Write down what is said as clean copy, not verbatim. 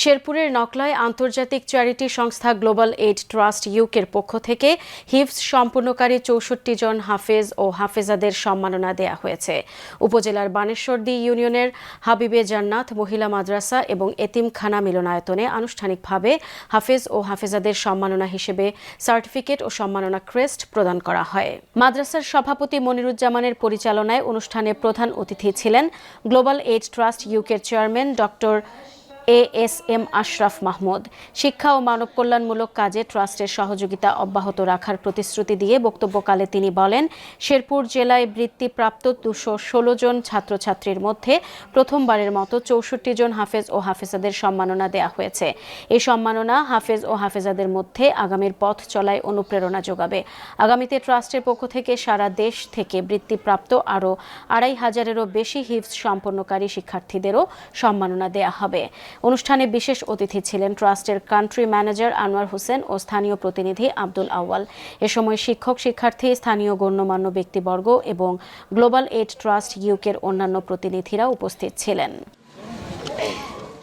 শেরপুরের নকলায় আন্তর্জাতিক চ্যারিটি সংস্থা গ্লোবাল এইড ট্রাস্ট ইউকের পক্ষ থেকে হিফজ সম্পূর্ণকারী ৬৪ জন হাফেজ ও হাফেজাদের সম্মাননা দেয়া হয়েছে। উপজেলার বানেশ্বরদী ইউনিয়নের হাবিবে জান্নাত মহিলা মাদ্রাসা এবং এতিমখানা মিলনায়তনে আনুষ্ঠানিকভাবে হাফেজ ও হাফেজাদের সম্মাননা হিসেবে সার্টিফিকেট ও সম্মাননা ক্রেস্ট প্রদান করা হয়। মাদ্রাসার সভাপতি মনিরুজ্জামানের পরিচালনায় অনুষ্ঠানে প্রধান অতিথি ছিলেন গ্লোবাল এইড ট্রাস্ট ইউকের chairman doctor ASM Ashraf Mahmud. শিক্ষা ও মানব কল্যাণমূলক কাজে ট্রাস্টের সহযোগিতা অব্যাহত রাখার প্রতিশ্রুতি দিয়ে বক্তব্যকালে তিনি বলেন, শেরপুর জেলায় বৃত্তিপ্রাপ্ত ২১৬ জন ছাত্রছাত্রীর মধ্যে প্রথমবারের মতো ৬৪ জন হাফেজ ও হাফেজাদের সম্মাননা দেয়া হয়েছে। এই সম্মাননা হাফেজ ও হাফেজাদের মধ্যে আগামীর পথ চলায় অনুপ্রেরণা যোগাবে। আগামীতে ট্রাস্টের পক্ষ থেকে সারা দেশ থেকে বৃত্তিপ্রাপ্ত আরও ২৫০০-এরও বেশি হিফজ সম্পন্নকারী শিক্ষার্থীদেরও সম্মাননা দেয়া হবে। অনুষ্ঠানে বিশেষ অতিথি ছিলেন ট্রাস্টের কান্ট্রি ম্যানেজার আনোয়ার হোসেন ও স্থানীয় প্রতিনিধি আব্দুল আউয়াল। এ সময় শিক্ষক, শিক্ষার্থী, স্থানীয় গণ্যমান্য ব্যক্তিবর্গ এবং গ্লোবাল এইড ট্রাস্ট ইউকের অন্যান্য প্রতিনিধিরা উপস্থিত ছিলেন।